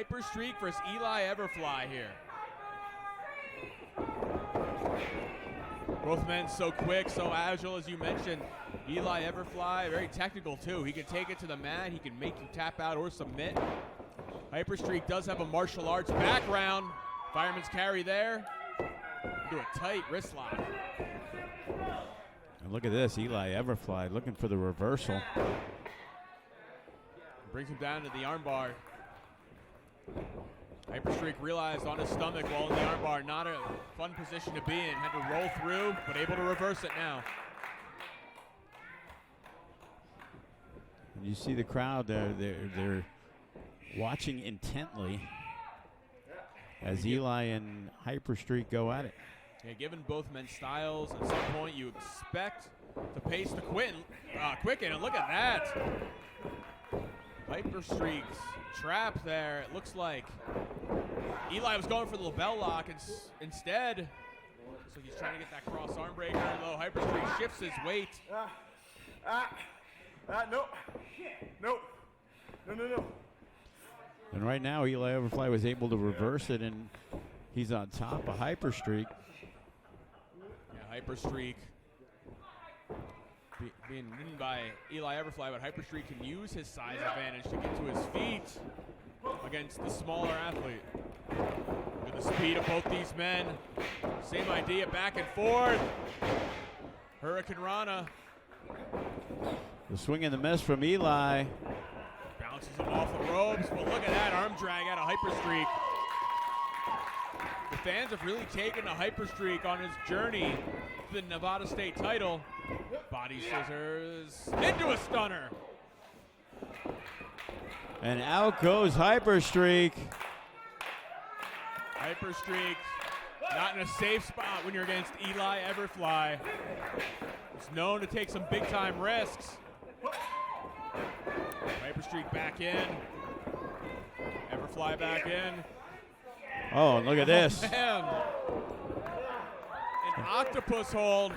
Hyperstreak versus Eli Everfly here. Both men so quick, so agile, as you mentioned. Eli Everfly, very technical too. He can take it to the mat. He can make you tap out or submit. Hyperstreak does have a martial arts background. Fireman's carry there. Do a tight wrist lock. And look at this, Eli Everfly looking for the reversal. Brings him down to the armbar. Hyperstreak realized on his stomach while in the armbar, not a fun position to be in. Had to roll through, but able to reverse it now. And you see the crowd there, they're watching intently as Eli and Hyperstreak go at it. Yeah, given both men's styles, at some point you expect the pace to quicken, and look at that. Hyperstreak's trap there. It looks like Eli was going for the label lock instead. So he's trying to get that cross arm breaker, though Hyperstreak shifts his weight. No. And right now, Eli Everfly was able to reverse it, and he's on top of Hyperstreak. Yeah, Hyperstreak being ridden by Eli Everfly, but Hyperstreak can use his size advantage to get to his feet against the smaller athlete. Look at the speed of both these men. Same idea, back and forth. Hurricane Rana. The swing and the miss from Eli. Bounces him off the ropes, but look at that arm drag out of Hyperstreak. The fans have really taken to Hyperstreak on his journey to the Nevada State title. Body scissors into a stunner. And out goes Hyperstreak. Hyperstreak not in a safe spot when you're against Eli Everfly. He's known to take some big time risks. Hyperstreak back in. Everfly back in. Oh, and look at this. Man. An octopus hold.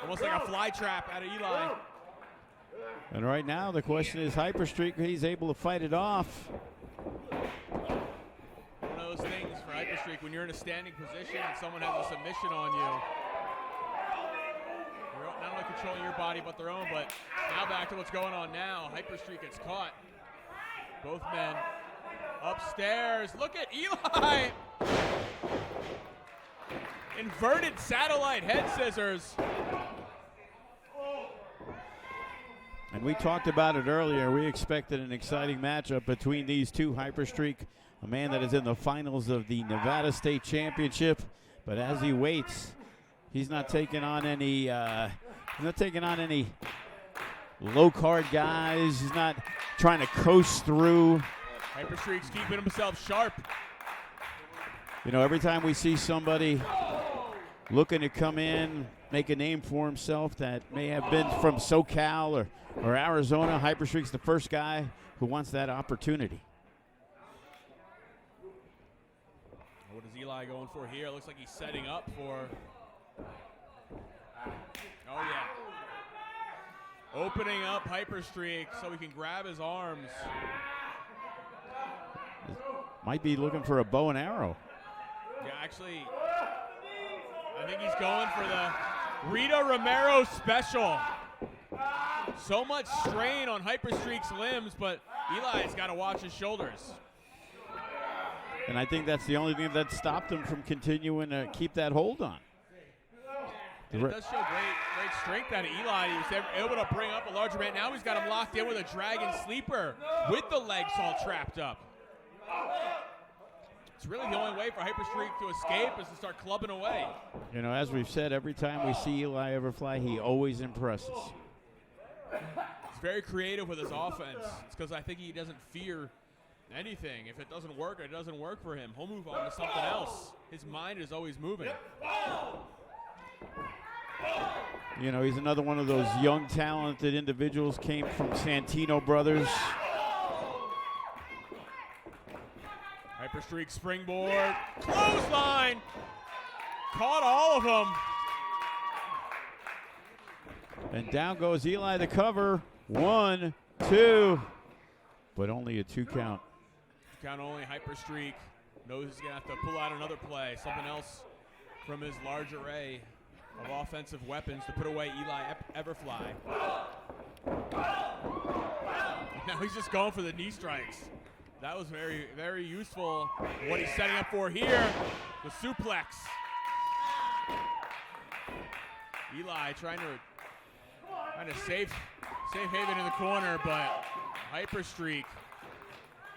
Almost like a fly trap out of Eli. And right now the question is Hyperstreak, he's able to fight it off. One of those things for Hyperstreak when you're in a standing position and someone has a submission on you. You're not only controlling your body but their own, but now back to what's going on now. Hyperstreak gets caught. Both men upstairs. Look at Eli. Inverted satellite head scissors. And we talked about it earlier. We expected an exciting matchup between these two. Hyperstreak, a man that is in the finals of the Nevada State Championship, but as he waits, he's not taking on any low card guys. He's not trying to coast through. Hyperstreak's keeping himself sharp. You know, every time we see somebody looking to come in, make a name for himself that may have been from SoCal or Arizona, Hyperstreak's the first guy who wants that opportunity. What is Eli going for here? Looks like he's setting up for. Oh, yeah. Opening up Hyperstreak so he can grab his arms. Might be looking for a bow and arrow. Yeah, actually, I think he's going for the Rita Romero special. So much strain on Hyperstreak's limbs, but Eli's got to watch his shoulders. And I think that's the only thing that stopped him from continuing to keep that hold on. And it does show great strength out of Eli. He was able to bring up a larger man. Now he's got him locked in with a dragon sleeper with the legs all trapped up. It's really the only way for Hyperstreak to escape is to start clubbing away. You know, as we've said, every time we see Eli Everfly, he always impresses. He's very creative with his offense. It's because I think he doesn't fear anything. If it doesn't work, it doesn't work for him. He'll move on to something else. His mind is always moving. You know, he's another one of those young, talented individuals, came from Santino Brothers. Hyperstreak springboard, clothesline, caught all of them. And down goes Eli, the cover. 1, 2, but only a 2 count. count only. Hyperstreak knows he's going to have to pull out another play, something else from his large array of offensive weapons to put away Eli Everfly. Now he's just going for the knee strikes. That was very, very useful. What he's setting up for here, the suplex. Eli trying to safe haven in the corner, but Hyperstreak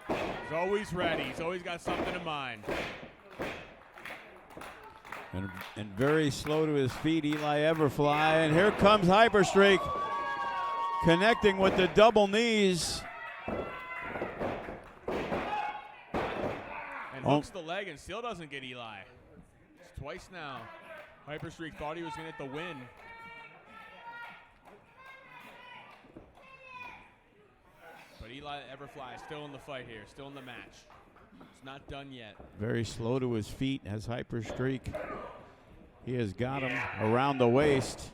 is always ready. He's always got something in mind. And very slow to his feet, Eli Everfly. And here comes Hyperstreak, connecting with the double knees. And hooks the leg and still doesn't get Eli. It's twice now. Hyperstreak thought he was going to get the win. But Eli Everfly is still in the fight here, still in the match. It's not done yet. Very slow to his feet as Hyperstreak. He has got him around the waist,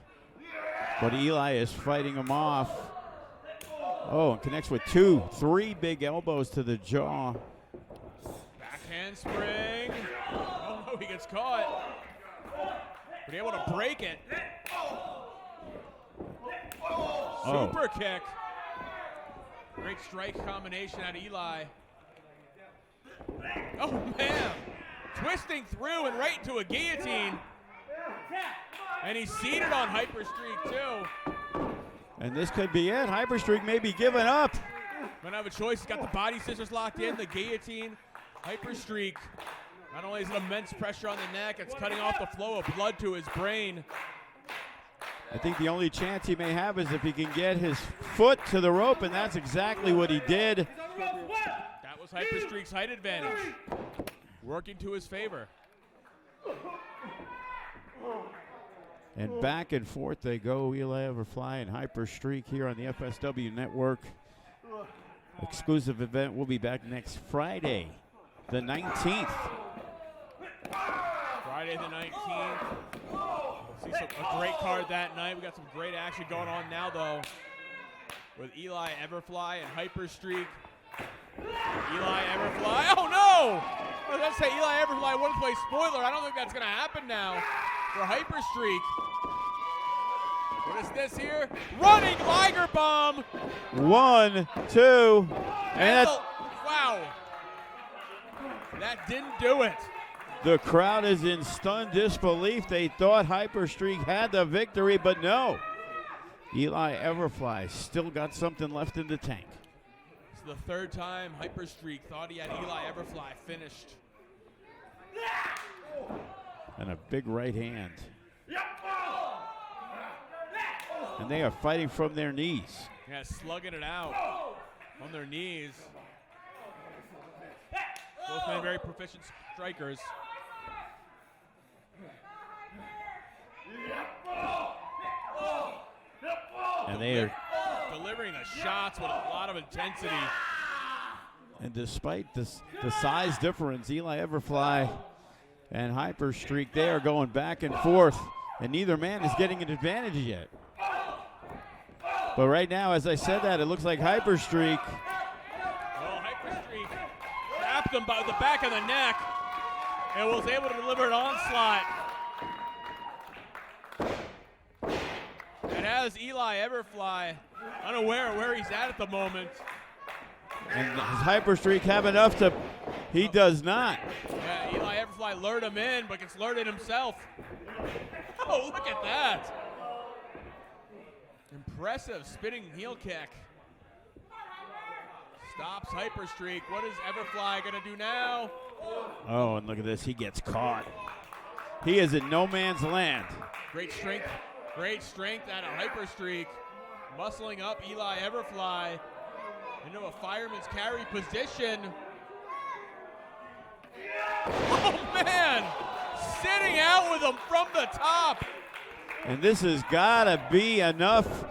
but Eli is fighting him off. Oh, and connects with 3 big elbows to the jaw. Backhand spring. Oh no, he gets caught. But able to break it. Super kick. Great strike combination out of Eli. Oh man, twisting through and right into a guillotine. And he's seated on Hyperstreak too. And this could be it. Hyperstreak may be giving up. Don't have a choice. He's got the body scissors locked in, the guillotine. Hyperstreak, not only is it immense pressure on the neck, it's cutting off the flow of blood to his brain. I think the only chance he may have is if he can get his foot to the rope, and that's exactly what he did. That was Hyperstreak's height advantage, working to his favor. And back and forth they go, Eli Everfly and Hyperstreak here on the FSW Network. Exclusive event will be back next Friday, the 19th. Friday the 19th. See a great card that night. We got some great action going on now, though, with Eli Everfly and Hyperstreak. Eli Everfly. Oh no! I was going to say Eli Everfly wanted to play spoiler. I don't think that's going to happen now for Hyperstreak. What is this here? Running Liger Bomb. 1, 2, and wow. That didn't do it. The crowd is in stunned disbelief. They thought Hyperstreak had the victory, but no. Eli Everfly still got something left in the tank. It's the third time Hyperstreak thought he had Eli Everfly finished. And a big right hand. And they are fighting from their knees. Yeah, slugging it out on their knees. Both men very proficient strikers. And they are delivering the shots with a lot of intensity. And despite the size difference, Eli Everfly and Hyperstreak, they are going back and forth, and neither man is getting an advantage yet. But right now, as I said that, it looks like Hyperstreak. Well, Hyperstreak wrapped him by the back of the neck and was able to deliver an onslaught. It has Eli Everfly unaware of where he's at the moment. And does Hyperstreak have enough to? He does not. Yeah, Eli Everfly lured him in, but gets lured in himself. Oh, look at that. Impressive spinning heel kick. Stops Hyperstreak. What is Everfly going to do now? Oh, and look at this. He gets caught. He is in no man's land. Great strength out of Hyperstreak. Muscling up Eli Everfly into a fireman's carry position. Oh, man. Sitting out with him from the top. And this has got to be enough.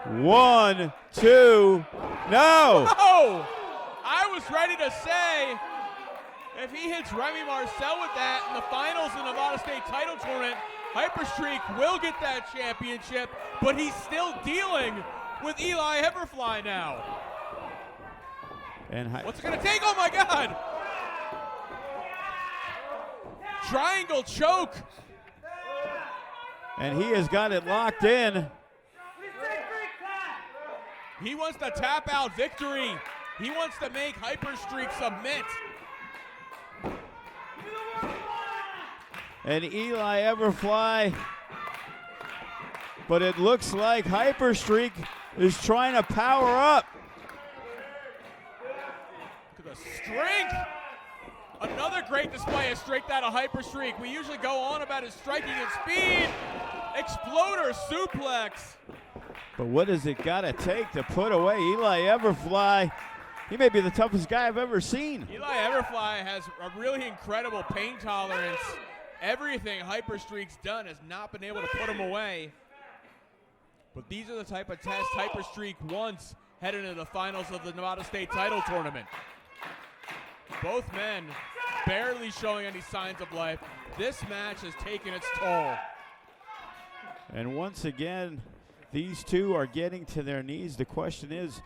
1, 2, no. Oh, I was ready to say, if he hits Remy Marcel with that in the finals of the Nevada State title tournament, Hyperstreak will get that championship, but he's still dealing with Eli Everfly now. And what's it going to take? Oh, my God. Triangle choke. And he has got it locked in. He wants the tap out victory. He wants to make Hyperstreak submit. And Eli Everfly. But it looks like Hyperstreak is trying to power up. Look at the strength. Another great display of strength out of Hyperstreak. We usually go on about his striking and speed. Exploder suplex. But what does it got to take to put away Eli Everfly? He may be the toughest guy I've ever seen. Eli Everfly has a really incredible pain tolerance. Everything Hyperstreak's done has not been able to put him away. But these are the type of tests Hyperstreak wants heading into the finals of the Nevada State title tournament. Both men barely showing any signs of life. This match has taken its toll. And once again, these two are getting to their knees. The question is,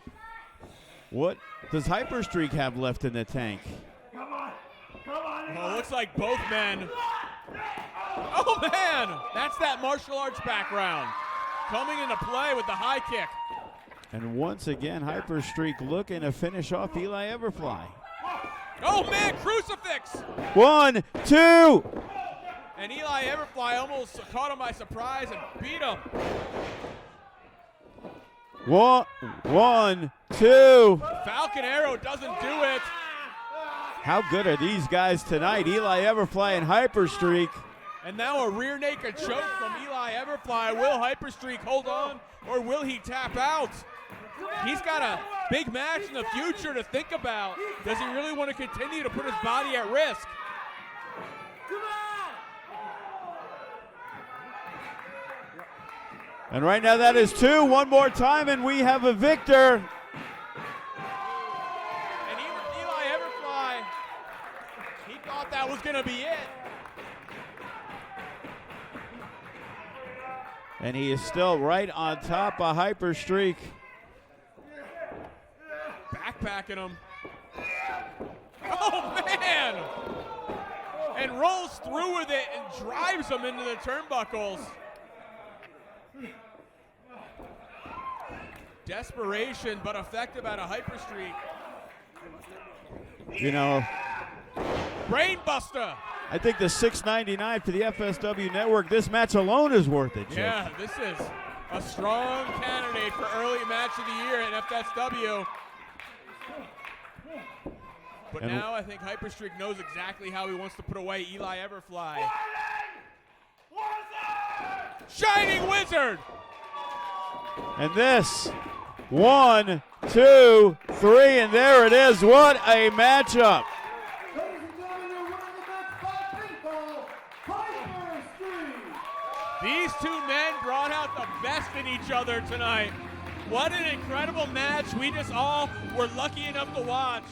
what does Hyperstreak have left in the tank? Well, it looks like both men. Oh man, that's that martial arts background coming into play with the high kick. And once again, Hyperstreak looking to finish off Eli Everfly. Oh man, crucifix! 1, 2. And Eli Everfly almost caught him by surprise and beat him. 1, 2. Falcon Arrow doesn't do it. How good are these guys tonight? Eli Everfly and Hyperstreak. And now a rear naked choke from Eli Everfly. Will Hyperstreak hold on or will he tap out? He's got a big match in the future to think about. Does he really want to continue to put his body at risk? And right now that is 2. One more time and we have a victor. And Eli Everfly, he thought that was going to be it. And he is still right on top of Hyperstreak. Backpacking him. Oh, man! And rolls through with it and drives him into the turnbuckles. Desperation, but effective out of Hyperstreak. You know, Brainbuster. I think the $6.99 for the FSW network, this match alone is worth it, Jake. Yeah, this is a strong candidate for early match of the year at FSW. But And now I think Hyperstreak knows exactly how he wants to put away Eli Everfly. Shining Wizard! And this, 1, 2, 3, and there it is. What a matchup. These two men brought out the best in each other tonight. What an incredible match we just all were lucky enough to watch.